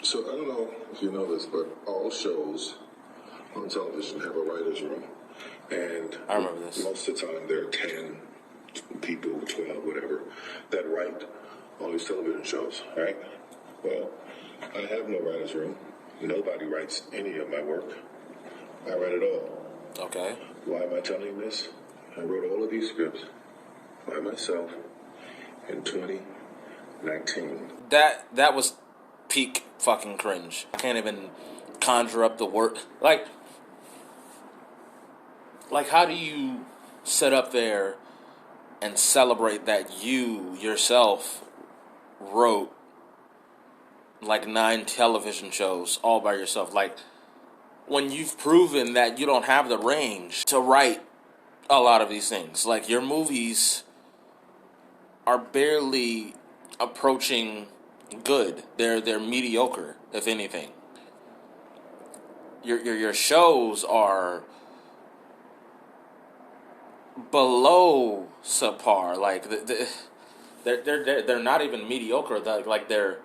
So I don't know if you know this, but all shows on television have a writer's room. And I remember this. Most of the time there are 10 people, 12, whatever, that write all these television shows, right? Well, I have no writer's room. Nobody writes any of my work. I write it all. Okay. Why am I telling you this? I wrote all of these scripts by myself in 2019. That was peak fucking cringe. I can't even conjure up the word. Like how do you sit up there and celebrate that you yourself wrote like 9 television shows all by yourself? Like, when you've proven that you don't have the range to write a lot of these things. Like, your movies are barely approaching good. They're mediocre, if anything. Your shows are below subpar. Like, they're not even mediocre. Like, they're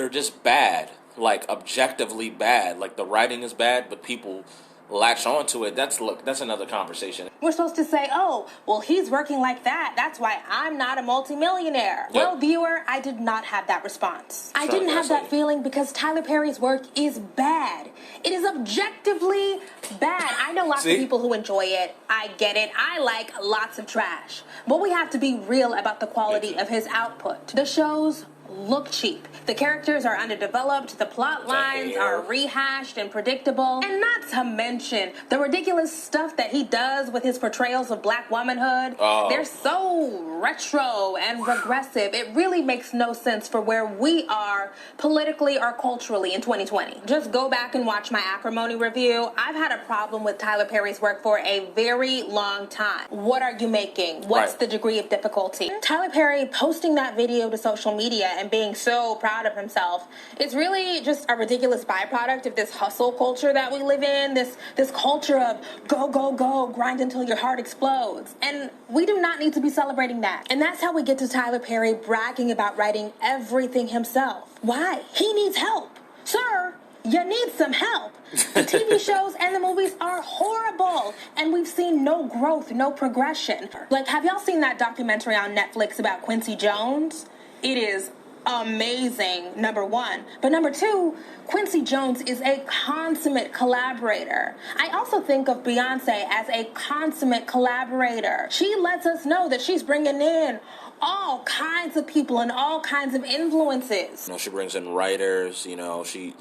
just bad. Like, objectively bad. Like, the writing is bad, but people latch onto it. That's another conversation. We're supposed to say, oh, well, he's working like that. That's why I'm not a multimillionaire. Yep. Well, viewer, I did not have that response. I didn't have that feeling because Tyler Perry's work is bad. It is objectively bad. I know lots of people who enjoy it. I get it. I like lots of trash. But we have to be real about the quality of his output. The shows look cheap. The characters are underdeveloped, the plot lines are rehashed and predictable, and not to mention the ridiculous stuff that he does with his portrayals of black womanhood. They're so retro and regressive. It really makes no sense for where we are politically or culturally in 2020. Just go back and watch my Acrimony review. I've had a problem with Tyler Perry's work for a very long time. What are you making? What's the degree of difficulty? Tyler Perry posting that video to social media and being so proud of himself, it's really just a ridiculous byproduct of this hustle culture that we live in, this culture of go, go, go, grind until your heart explodes. And we do not need to be celebrating that. And that's how we get to Tyler Perry bragging about writing everything himself. Why? He needs help. Sir, you need some help. The TV shows and the movies are horrible, and we've seen no growth, no progression. Like, have y'all seen that documentary on Netflix about Quincy Jones? It is amazing, number one. But number two, Quincy Jones is a consummate collaborator. I also think of Beyonce as a consummate collaborator. She lets us know that she's bringing in all kinds of people and all kinds of influences. You know, she brings in writers. You know, she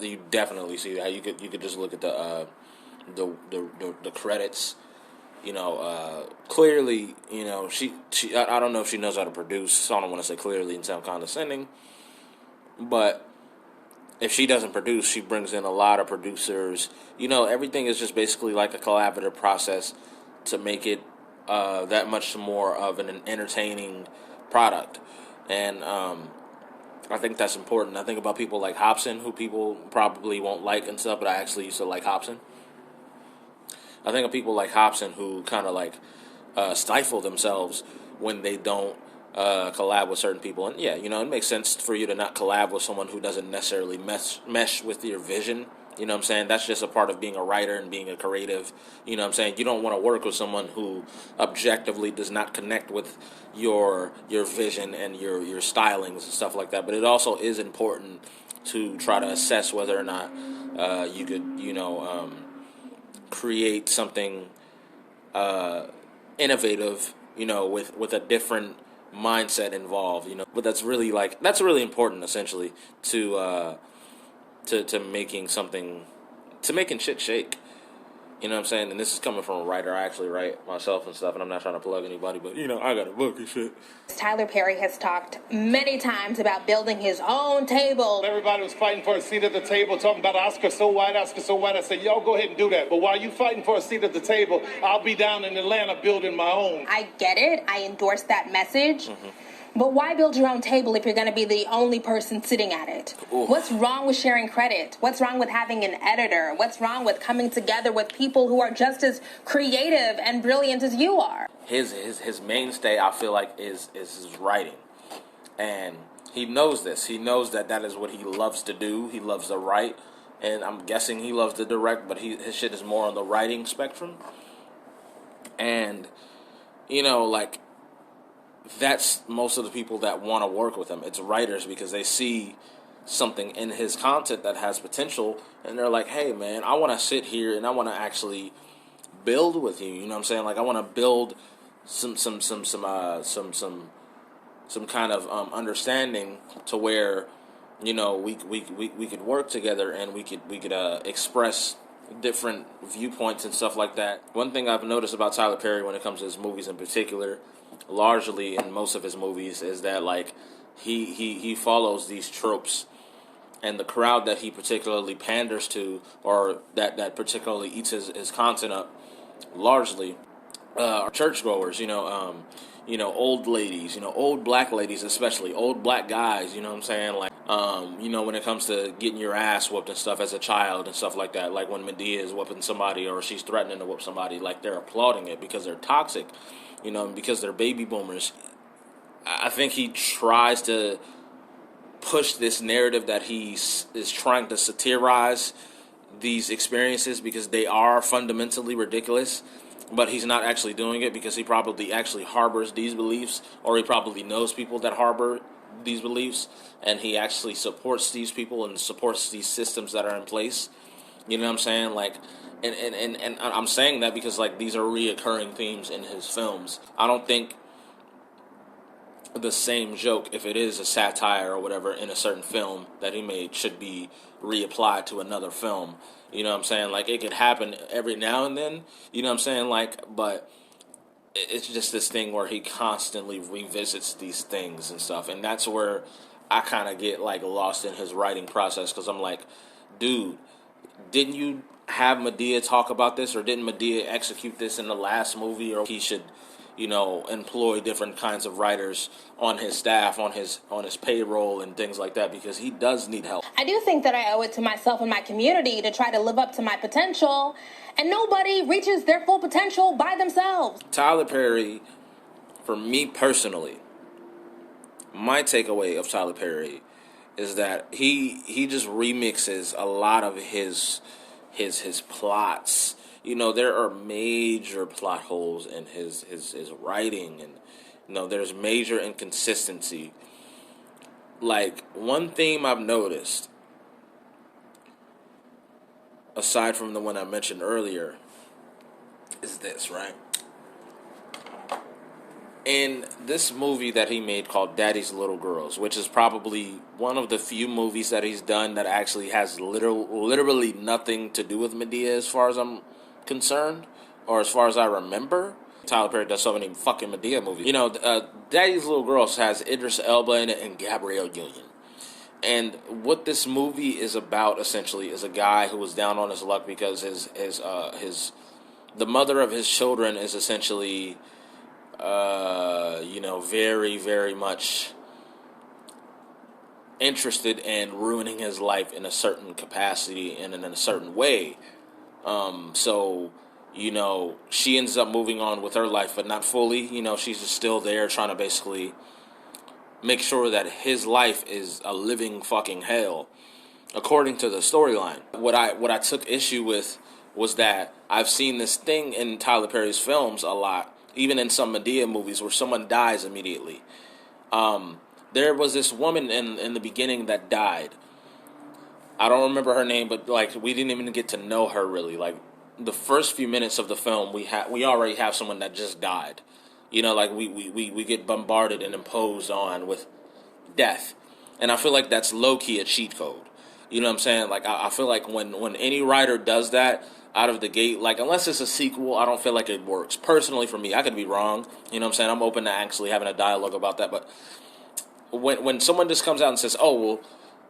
you definitely see that. You could just look at the credits. You know, clearly, you know, she I don't know if she knows how to produce, so I don't want to say clearly and sound condescending, but if she doesn't produce, she brings in a lot of producers. You know, everything is just basically like a collaborative process to make it that much more of an entertaining product. And I think that's important. I think about people like Hobson, who people probably won't like and stuff, but I actually used to like Hobson. I think of people like Hobson who kind of like stifle themselves when they don't collab with certain people. And yeah, you know, it makes sense for you to not collab with someone who doesn't necessarily mesh with your vision. You know what I'm saying? That's just a part of being a writer and being a creative. You know what I'm saying? You don't want to work with someone who objectively does not connect with your vision and your stylings and stuff like that. But it also is important to try to assess whether or not you could, you know, create something innovative, you know, with a different mindset involved, you know. But that's really important, essentially, to making shit shake. You know what I'm saying? And this is coming from a writer. I actually write myself and stuff, and I'm not trying to plug anybody, but, you know, I got a book and shit. Tyler Perry has talked many times about building his own table. Everybody was fighting for a seat at the table, talking about Oscar so white, Oscar so white. I said, y'all go ahead and do that. But while you fighting for a seat at the table, I'll be down in Atlanta building my own. I get it. I endorse that message. Mm-hmm. But why build your own table if you're going to be the only person sitting at it? Oof. What's wrong with sharing credit? What's wrong with having an editor? What's wrong with coming together with people who are just as creative and brilliant as you are? His mainstay, I feel like, is his writing. And He knows this. He knows that that is what he loves to do. He loves to write, and I'm guessing he loves to direct, but his shit is more on the writing spectrum. And, you know, like, that's most of the people that want to work with him. It's writers, because they see something in his content that has potential, and they're like, hey, man, I want to sit here and I want to actually build with you. You know what I'm saying? Like, I want to build some kind of understanding to where, you know, we could work together, and we could express different viewpoints and stuff like that. One thing I've noticed about Tyler Perry when it comes to his movies in particular, largely in most of his movies, is that like he follows these tropes, and the crowd that he particularly panders to, or that particularly eats his content up, largely are churchgoers. Old ladies, old black ladies, especially old black guys. You know what I'm saying? Like, when it comes to getting your ass whooped and stuff as a child and stuff like that. Like when Medea is whooping somebody or she's threatening to whoop somebody, like they're applauding it because they're toxic, because they're baby boomers. I think he tries to push this narrative that he is trying to satirize these experiences because they are fundamentally ridiculous. But he's not actually doing it because he probably actually harbors these beliefs, or he probably knows people that harbor these beliefs, and he actually supports these people and supports these systems that are in place. You know what I'm saying? Like, and I'm saying that because, like, these are reoccurring themes in his films. I don't think the same joke, if it is a satire or whatever in a certain film that he made, should be reapplied to another film. You know what I'm saying? Like, it could happen every now and then, you know what I'm saying? Like, but it's just this thing where he constantly revisits these things and stuff. And that's where I kind of get, like, lost in his writing process, because I'm like, dude, didn't you have Medea talk about this, or didn't Medea execute this in the last movie? Or he should, employ different kinds of writers on his staff, on his payroll and things like that, because he does need help. I do think that I owe it to myself and my community to try to live up to my potential, and nobody reaches their full potential by themselves. Tyler Perry, for me personally, my takeaway of Tyler Perry is that he just remixes a lot of his plots. There are major plot holes in his writing, and there's major inconsistency. Like, one theme I've noticed, aside from the one I mentioned earlier, is this, right? In this movie that he made called Daddy's Little Girls, which is probably one of the few movies that he's done that actually has literally nothing to do with Medea as far as I'm concerned, or as far as I remember. Tyler Perry does so many fucking Medea movies. Daddy's Little Girls has Idris Elba in it and Gabrielle Union. And what this movie is about, essentially, is a guy who was down on his luck because the mother of his children is essentially, very, very much interested in ruining his life in a certain capacity and in a certain way. So, she ends up moving on with her life, but not fully. She's just still there trying to basically make sure that his life is a living fucking hell, according to the storyline. What I took issue with was that I've seen this thing in Tyler Perry's films a lot, even in some Medea movies, where someone dies immediately. There was this woman in the beginning that died. I don't remember her name, but, like, we didn't even get to know her, really. Like, the first few minutes of the film, we already have someone that just died. Like, we get bombarded and imposed on with death. And I feel like that's low-key a cheat code. You know what I'm saying? Like, I feel like when any writer does that out of the gate, like, unless it's a sequel, I don't feel like it works. Personally, for me, I could be wrong. You know what I'm saying? I'm open to actually having a dialogue about that. But when someone just comes out and says, oh, well,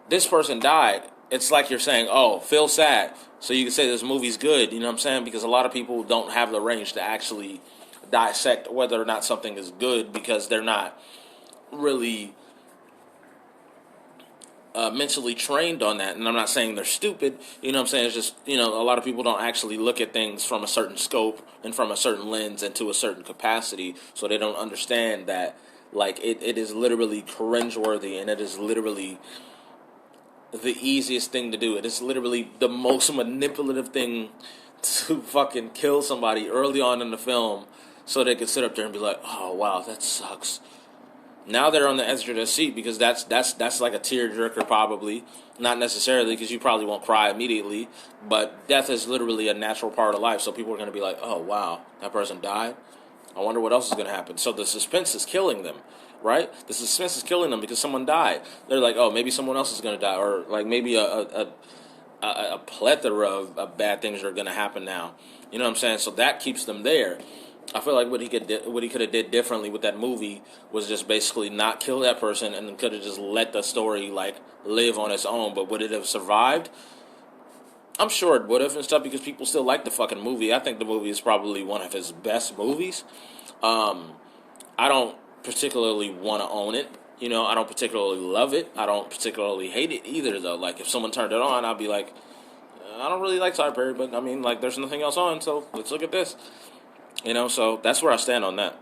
this person died, it's like you're saying, oh, feel sad, so you can say this movie's good, you know what I'm saying? Because a lot of people don't have the range to actually dissect whether or not something is good, because they're not really mentally trained on that. And I'm not saying they're stupid, you know what I'm saying? It's just, a lot of people don't actually look at things from a certain scope and from a certain lens and to a certain capacity, so they don't understand that Like, it is literally cringeworthy, and it is literally the easiest thing to do. It is literally the most manipulative thing to fucking kill somebody early on in the film so they could sit up there and be like, oh, wow, that sucks. Now they're on the edge of their seat because that's like a tearjerker probably. Not necessarily because you probably won't cry immediately, but death is literally a natural part of life. So people are going to be like, oh, wow, that person died? I wonder what else is going to happen. So the suspense is killing them, right? The suspense is killing them because someone died. They're like, oh, maybe someone else is going to die. Or like maybe a plethora of bad things are going to happen now. You know what I'm saying? So that keeps them there. I feel like what he could have did differently with that movie was just basically not kill that person and could have just let the story like live on its own. But would it have survived? I'm sure it would have and stuff because people still like the fucking movie. I think the movie is probably one of his best movies. I don't particularly want to own it. You know, I don't particularly love it. I don't particularly hate it either, though. Like, if someone turned it on, I'd be like, I don't really like Tyler Perry, but I mean, like, there's nothing else on, so let's look at this. You know, so that's where I stand on that.